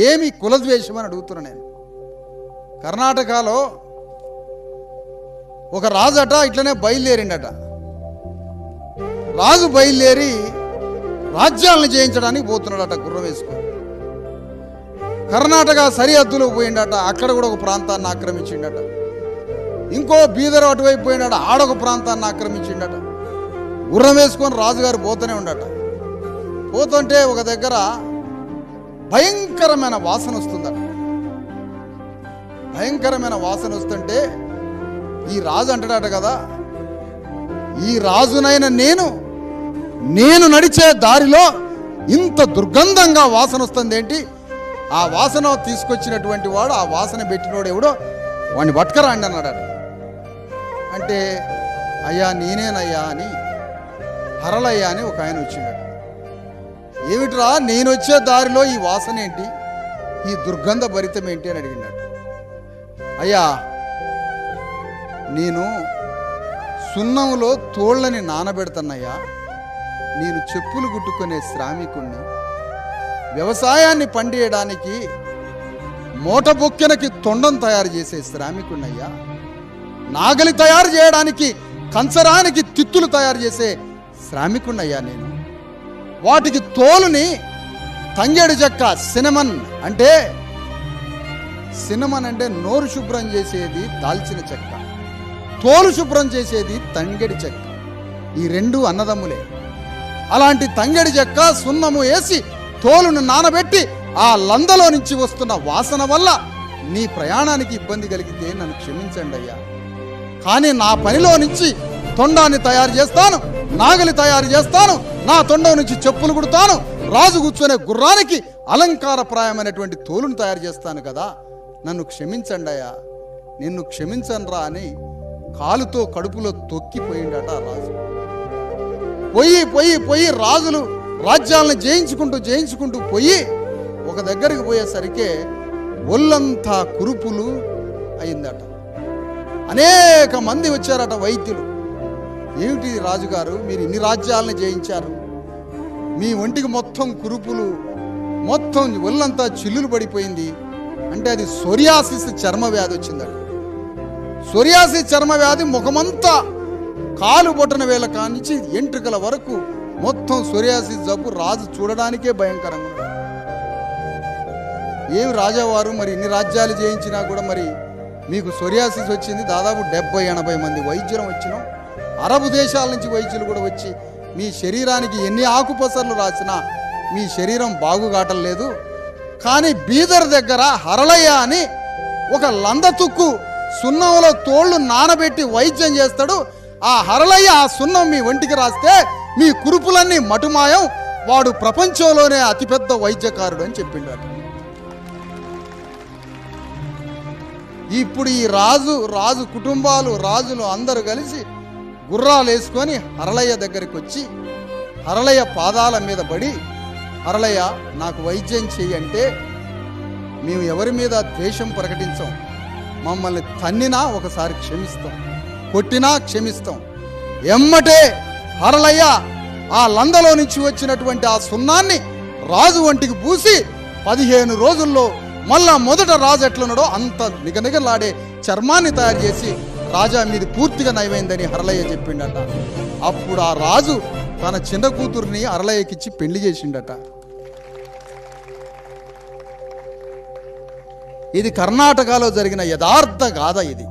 ఏమి కులద్వేషం అని అడుగుతున్నా నేను. కర్ణాటకలో ఒక రాజట ఇట్లనే బయలుదేరిండట. రాజు బయలుదేరి రాజ్యాలను జయించడానికి పోతున్నాడట గుర్రం వేసుకొని. కర్ణాటక సరిహద్దులో పోయిండట, అక్కడ కూడా ఒక ప్రాంతాన్ని ఆక్రమించిండట. ఇంకో బీదర్ అటువైపు పోయిండట, ఆడొక ప్రాంతాన్ని ఆక్రమించిండట. గుర్రం వేసుకొని రాజుగారు పోతూనే ఉండట. పోతుంటే ఒక దగ్గర భయంకరమైన వాసన వస్తుందట. భయంకరమైన వాసన వస్తుంటే ఈ రాజు అంటాడట కదా, ఈ రాజునైన నేను నడిచే దారిలో ఇంత దుర్గంధంగా వాసన వస్తుంది ఏంటి? ఆ వాసన తీసుకొచ్చినటువంటి వాడు, ఆ వాసన పెట్టినోడు ఎవడో వాడిని పట్టుకరాండి అన్నాడట. అంటే అయ్యా నేనేనయ్యా అని హరళయ్య అని ఒక ఆయన వచ్చిండట. ఏమిట్రా నేను వచ్చే దారిలో ఈ వాసన ఏంటి, ఈ దుర్గంధ భరితం ఏంటి అని అడిగినట్టు. అయ్యా నేను సున్నంలో తోళ్ళని నానబెడతానయ్యా, నేను చెప్పులు కుట్టుకునే శ్రామికుణ్ణి, వ్యవసాయాన్ని పండియడానికి మోటబొక్కెనకి తొండం తయారు చేసే శ్రామికుణ్ణయ్యా, నాగలి తయారు చేయడానికి కంచరానికి తిత్తులు తయారు చేసే శ్రామికుణ్ణయ్యా నేను. వాటికి తోలుని తంగేడు చెక్క సినమన్ అంటే నోరు శుభ్రం చేసేది దాల్చిన చెక్క, తోలు శుభ్రం చేసేది తంగేడి చెక్క. ఈ రెండు అన్నదమ్ములే. అలాంటి తంగేడి చెక్క సున్నము వేసి తోలును నానబెట్టి ఆ లందలో నుంచి వస్తున్న వాసన వల్ల నీ ప్రయాణానికి ఇబ్బంది కలిగితే నన్ను క్షమించండి అయ్యా, కానీ నా పనిలో నుంచి తొండాన్ని తయారు చేస్తాను, నాగలి తయారు చేస్తాను, నా తొండం నుంచి చెప్పులు కుడతాను, రాజు కూర్చొనే గుర్రానికి అలంకారప్రాయమైనటువంటి తోలును తయారు చేస్తాను కదా, నన్ను క్షమించండి అయ్యా, నిన్ను క్షమించనురా అని కాలుతో కడుపులో తొక్కిపోయిండట రాజు. పోయి రాజులు రాజ్యాలను జయించుకుంటూ పోయి ఒక దగ్గరికి పోయేసరికి ఒళ్ళంతా కురుపులు అయిందట. అనేక మంది వచ్చారట వైద్యులు. ఏమిటి రాజుగారు, మీరు ఇన్ని రాజ్యాలను జయించారు, మీ ఒంటికి మొత్తం కురుపులు, మొత్తం ఒళ్ళంతా చిల్లులు పడిపోయింది అంటే అది సోరియాసిస్ చర్మ వ్యాధి వచ్చిందట. సోరియాసిస్ చర్మ వ్యాధి ముఖమంతా కాలు బొట్టన వేల కానించి ఎంట్రుకల వరకు మొత్తం సోరియాసిస్ జబ్బు. రాజు చూడడానికే భయంకరంగా ఉంది. ఏమి రాజావారు, మరి ఇన్ని రాజ్యాలు జయించినా కూడా మరి మీకు సోరియాసిస్ వచ్చింది. దాదాపు 70-80 మంది వైద్యులు వచ్చినాం. అరబ్ దేశాల నుంచి వైద్యులు కూడా వచ్చి మీ శరీరానికి ఎన్ని ఆకుపసర్లు రాసినా మీ శరీరం బాగుగాటం లేదు. కానీ బీదర్ దగ్గర హరళయ్య అని ఒక లందతుక్కు సున్నంలో తోళ్ళు నానబెట్టి వైద్యం చేస్తాడు. ఆ హరళయ్య ఆ సున్నం మీ ఒంటికి రాస్తే మీ కురుపులన్నీ మటుమాయం, వాడు ప్రపంచంలోనే అతిపెద్ద వైద్యకారుడు అని చెప్పిండట. ఇప్పుడు ఈ రాజు కుటుంబాలు, రాజులు అందరూ కలిసి గుర్రాలు వేసుకొని హరళయ్య దగ్గరికి వచ్చి హరళయ్య పాదాల మీద పడి, హరళయ్య నాకు వైద్యం చెయ్యంటే మేము ఎవరి మీద ద్వేషం ప్రకటించాం, మమ్మల్ని తన్నినా ఒకసారి క్షమిస్తాం, కొట్టినా క్షమిస్తాం. ఎమ్మటే హరళయ్య ఆ లందలో నుంచి వచ్చినటువంటి ఆ సున్నాన్ని రాజు ఒంటికి పూసి 15 రోజుల్లో మళ్ళా మొదట రాజు ఎట్లున్నాడో అంత నిగనిగలాడే చర్మాన్ని తయారు చేసి రాజా మీది పూర్తిగా నయమైందని హరళయ్య చెప్పిండట. అప్పుడు ఆ రాజు తన చిన్న కూతుర్ని హరళయ్యకిచ్చి పెళ్లి చేసిండట. ఇది కర్ణాటకలో జరిగిన యథార్థ గాథ ఇది.